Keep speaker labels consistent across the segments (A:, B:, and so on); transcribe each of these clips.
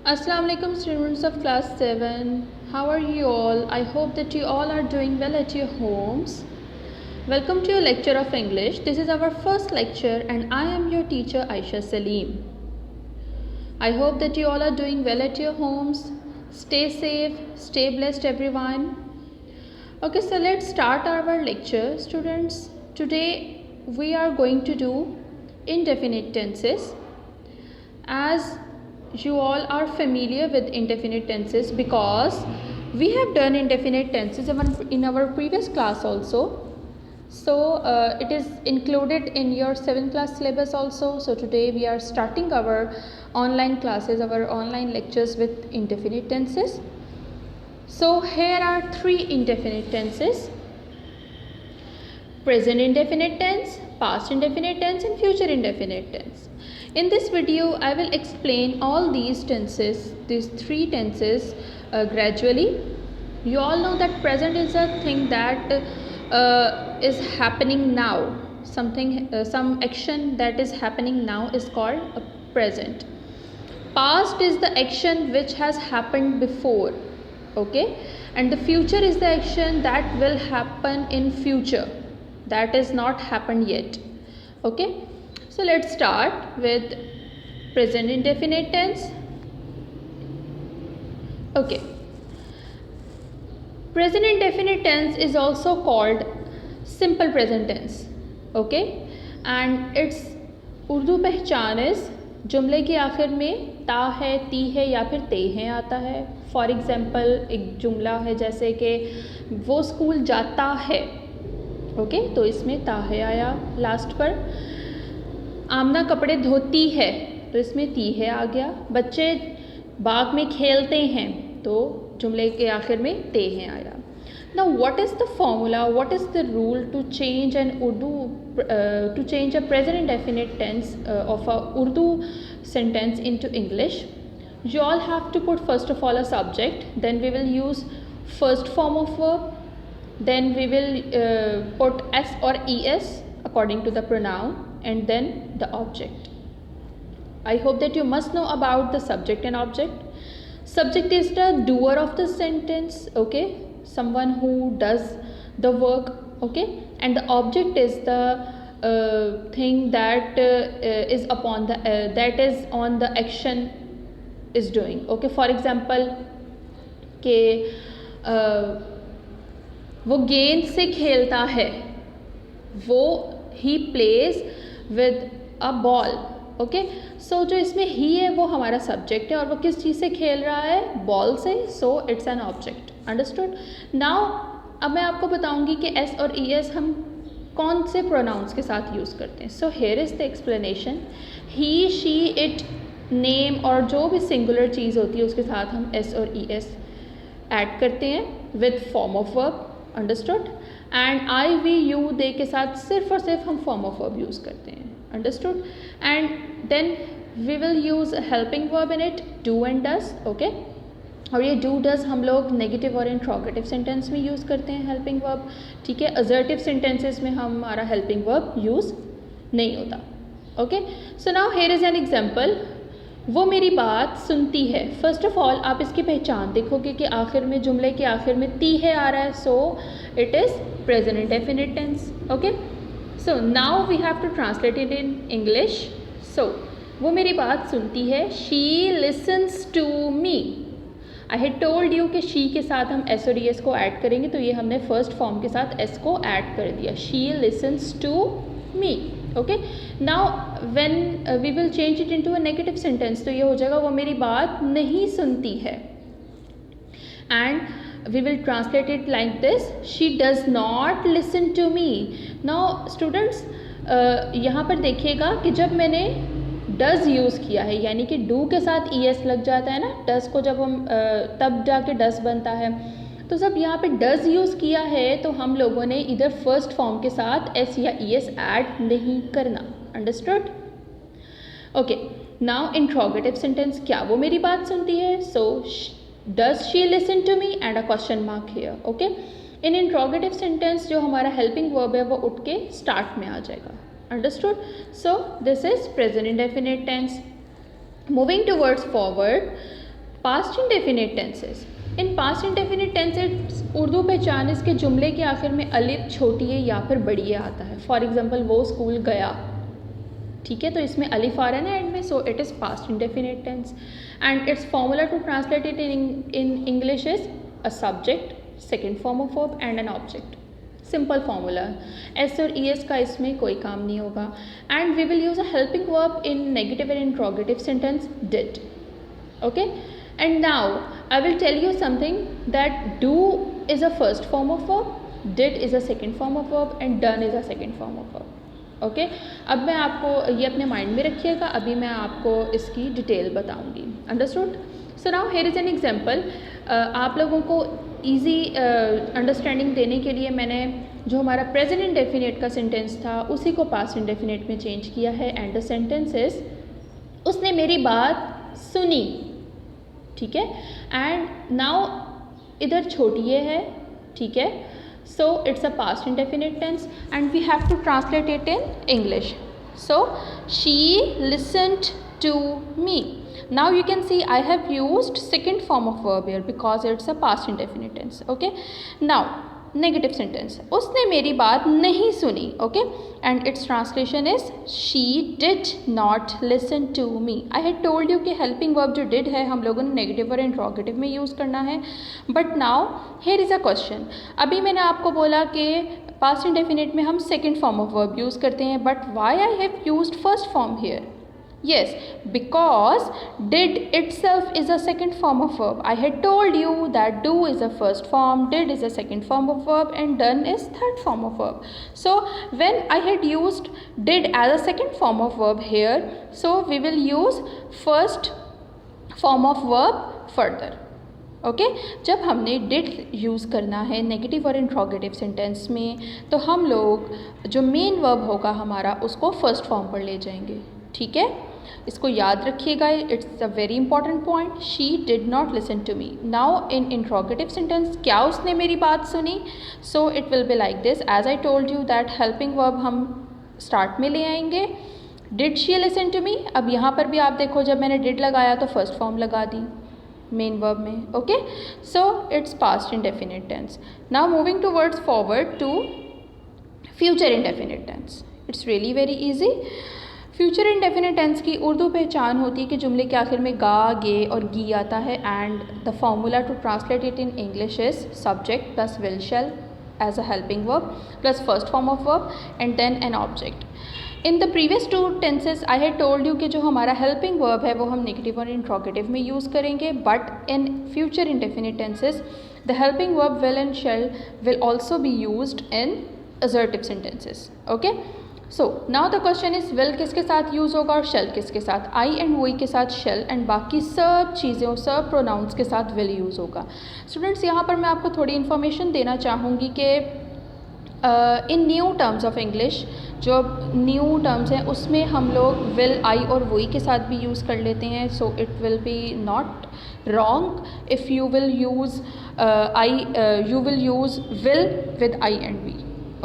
A: Assalamu alaikum students of class 7. How are you all? I hope that you all are doing well at your homes. Welcome to your lecture of English. This is our first lecture and I am your teacher Aisha Salim. I hope that you all are doing well at your homes. Stay safe, stay blessed everyone. Okay, so let's start our lecture students. Today we are going to do indefinite tenses. As you all are familiar with indefinite tenses because we have done indefinite tenses in our previous class also. So it is included in your 7th class syllabus also. So today we are starting our online classes, our online lectures with indefinite tenses. So here are 3 indefinite tenses: present indefinite tense, past indefinite tense and future indefinite tense. In this video I will explain all these tenses, these 3 tenses gradually. You all know that present is a thing that is happening now. Some action that is happening now is called a present. Past is the action which has happened before, okay, and the future is the action that will happen in future, that is not happened yet. Okay, so let's start with present indefinite tense. Okay, present indefinite tense is also called simple present tense. Okay, and its Urdu पहचान is जुमले के आखिर में ता है, ती है या फिर ते हैं आता है. फॉर एग्जाम्पल एक जुमला है जैसे कि वो स्कूल जाता है. ओके, तो इसमें ता है आया लास्ट पर. आमना कपड़े धोती है तो इसमें ती है आ गया. बच्चे बाग में खेलते हैं तो जुमले के आखिर में ते हैं आया. Now what is the formula, what is the rule to change an to change a present indefinite tense of a Urdu sentence into English? You all have to put first of all a subject, then we will use first form of verb, then we will put s or es according to the pronoun, and then the object. I hope that you must know about the subject and object. Subject is the doer of the sentence, okay, someone who does the work, okay, and the object is the thing that is upon the that is on the action is doing. Okay, for example के वो गेंद से खेलता है, वो he plays with a ball. Okay, so जो इसमें ही है वो हमारा सब्जेक्ट है और वो किस चीज़ से खेल रहा है, बॉल से. So it's an object. Understood. Now अब मैं आपको बताऊंगी कि एस और ई एस हम कौन से प्रोनाउंस के साथ यूज़ करते हैं. So here is the explanation. He, she, it, name और जो भी सिंगुलर चीज़ होती है उसके साथ हम एस और ई एस ऐड करते हैं with form of verb. Understood. And I, we, you, they के साथ सिर्फ और सिर्फ हम फॉर्म ऑफ वर्ब यूज़ करते हैं. Understood. And then we will use a helping verb in it, do and does. Okay, और ये do does हम लोग नेगेटिव और इंट्रोगेटिव सेंटेंस में यूज़ करते हैं हेल्पिंग वर्ब. ठीक है, असर्टिव सेंटेंसेस में हमारा हेल्पिंग वर्ब यूज़ नहीं होता. Okay, so now here is an example. वो मेरी बात सुनती है. फर्स्ट ऑफ ऑल आप इसकी पहचान देखोगे कि आखिर में जुमले के आखिर में ती है आ रहा है, so it is present indefinite tense. Okay, so now we have to translate it in English. So वो मेरी बात सुनती है. she listens to me. I had told you कि she के साथ हम s और es को ऐड करेंगे, तो ये हमने फर्स्ट फॉर्म के साथ s को ऐड कर दिया. she listens to me. okay, now when we will change it into a negative sentence, तो ये हो जाएगा वो मेरी बात नहीं सुनती है. and we will translate it like this: she does not listen to me. now students यहाँ पर देखिएगा कि जब मैंने does यूज़ किया है, यानी कि do के साथ es लग जाता है ना, does को जब हम तब जाके does बनता है. तो जब यहाँ पे does यूज़ किया है तो हम लोगों ने इधर फर्स्ट फॉर्म के साथ s या es ऐड नहीं करना. Understood. Okay, now interrogative sentence. क्या वो मेरी बात सुनती है? सो does she listen to me and a question mark here. okay, in interrogative sentence जो हमारा helping verb है वो उठ के start में आ जाएगा. understood. So this is present indefinite tense. Moving towards forward, past indefinite tenses. In past indefinite tenses Urdu पहचान इसके जुमले के आखिर में अलिफ छोटी है या फिर बड़ी है आता है। फॉर एग्जांपल वो स्कूल गया, ठीक है, तो इसमें अलिफ आ रहा है ना एंड में, so it is past indefinite tense and its formula to translate it in English is a subject, second form of verb and an object. Simple formula, S और ई एस का इसमें कोई काम नहीं होगा। And we will use a helping verb in negative and interrogative sentence did. Okay, and now I will tell you something that do is a first form of verb, did is a second form of verb and done is a second form of verb. Okay, अब मैं आपको ये अपने mind में रखिएगा, अभी मैं आपको इसकी डिटेल बताऊंगी। Understood? So now here is an example. आप लोगों को ईजी अंडरस्टैंडिंग देने के लिए मैंने जो हमारा प्रेजेंट इंडेफिनिट का सेंटेंस था उसी को पास्ट इंडेफिनिट में चेंज किया है। एंड द सेंटेंस इज, उसने मेरी बात सुनी, ठीक है। एंड नाउ इधर छोटी ये है, ठीक है, so it's a past indefinite tense and we have to translate it in English. So she listened to me. Now you can see I have used second form of verb here because it's a past indefinite tense. Okay, now negative sentence, उसने मेरी बात नहीं सुनी. Okay, and its translation is she did not listen to me. I had told you कि helping verb जो did है हम लोगों ने negative और interrogative में use करना है. But now here is a question. अभी मैंने आपको बोला कि past indefinite में हम second form of verb use करते हैं, but why I have used first form here? Yes, because did itself is a second form of verb. I had told you that do is a first form, did is a second form of verb and done is third form of verb. So when I had used did as a second form of verb here, so we will use first form of verb further. Okay जब हमने did use करना है negative और interrogative sentence में, तो हम लोग जो मेन वर्ब होगा हमारा उसको फर्स्ट फॉर्म पर ले जाएंगे, ठीक है। इसको याद रखिएगा, it's a very important point. She did not listen to me. Now in interrogative sentence, क्या उसने मेरी बात सुनी? So it will be like this, as I told you that helping verb हम स्टार्ट में ले आएंगे। Did she listen to me, अब यहाँ पर भी आप देखो जब मैंने डिड लगाया तो फर्स्ट फॉर्म लगा दी मेन वर्ब में। Okay, so it's past indefinite tense. Now moving towards forward to future indefinite tense. It's really very easy. Future indefinite tense की उर्दू पहचान होती है कि जुमले के आखिर में गा, गे और गी आता है and the formula to translate it in English is subject plus will shall as a helping verb plus first form of verb and then an object. In the previous two tenses I had told you कि जो हमारा helping verb है वो हम negative और interrogative में use करेंगे, but in future indefinite tenses the helping verb will and shall will also be used in assertive sentences. Okay, so now the question is will किसके साथ यूज़ होगा और शेल किसके साथ? आई एंड वी के साथ शेल एंड बाकी सब चीज़ें और सब प्रोनाउंस के साथ विल यूज़ होगा। स्टूडेंट्स यहाँ पर मैं आपको थोड़ी इन्फॉर्मेशन देना चाहूँगी कि इन न्यू टर्म्स ऑफ इंग्लिश जो न्यू टर्म्स हैं उसमें हम लोग विल, आई और वी के साथ भी यूज़ कर लेते हैं। So it will be not wrong if you will use you will use will with I and we.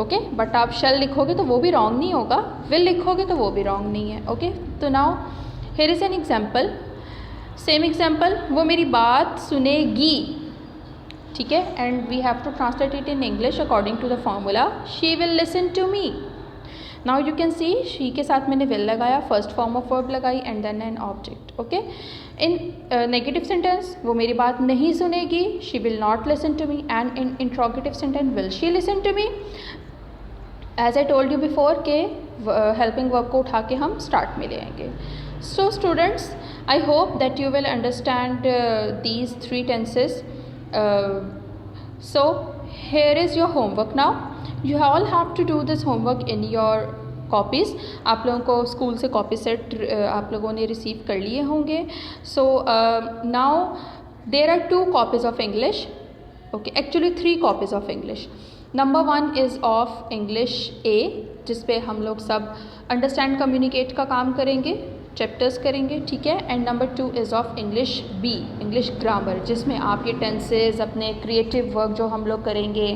A: Okay, but आप शेल लिखोगे तो वो भी रॉन्ग नहीं होगा, विल लिखोगे तो वो भी रॉन्ग नहीं है। ओके, तो now here is an example, same example, वो मेरी बात सुनेगी, ठीक है, and we have to translate it in English according to the formula she will listen to me. Now you can see she के साथ मैंने विल लगाया, फर्स्ट फॉर्म ऑफ वर्ब लगाई and then an object. Okay, in negative sentence वो मेरी बात नहीं सुनेगी, she will not listen to me, and in interrogative sentence will she listen to me. As I told you before के helping verb को उठा के हम स्टार्ट में ले आएंगे। So students, I hope that you will understand these three tenses. So here is your homework now. You all have to do this homework in your copies. आप लोगों को स्कूल से कॉपी सेट आप लोगों ने रिसीव कर लिए होंगे। So now there are 2 copies of English. Okay, actually 3 copies of English. Number 1 is of English A, जिस पे हम लोग सब अंडरस्टैंड कम्युनिकेट का काम करेंगे, चैप्टर्स करेंगे, ठीक है। And number 2 is of English B, English grammar, जिसमें आप ये टेंसेज, अपने क्रिएटिव वर्क जो हम लोग करेंगे,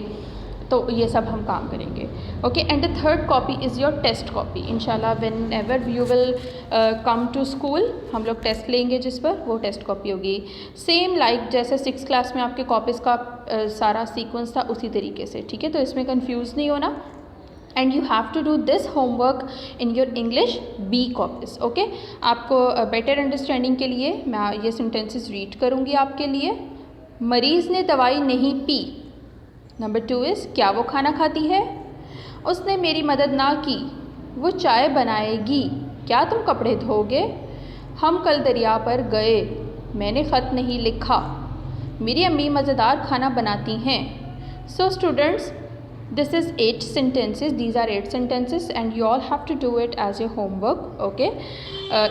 A: तो ये सब हम काम करेंगे. Okay, and the third copy is your test copy. इंशाल्लाह whenever you will come to school हम लोग टेस्ट लेंगे जिस पर वो टेस्ट कॉपी होगी. सेम लाइक जैसे 6th क्लास में आपके कॉपीज़ का सारा सीक्वेंस था उसी तरीके से. ठीक है, तो इसमें कंफ्यूज नहीं होना. And you have to do this homework in your English B copies. Okay, आपको बेटर अंडरस्टैंडिंग के लिए मैं ये सेंटेंसेस रीड करूँगी आपके लिए. मरीज़ ने दवाई नहीं पी. नंबर 2 इज़ क्या वो खाना खाती है. उसने मेरी मदद ना की. वो चाय बनाएगी. क्या तुम कपड़े धोगे. हम कल दरिया पर गए. मैंने ख़त नहीं लिखा. मेरी अम्मी मज़ेदार खाना बनाती हैं. So students, this is 8 sentences. These are 8 sentences and you all have to do it as your homework, okay,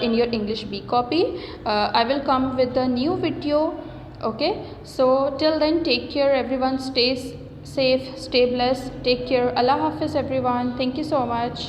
A: in your English B copy. I will come with a new video. Okay, so till then, take care everyone. Stay safe, stay blessed, take care. Allah Hafiz everyone. Thank you so much.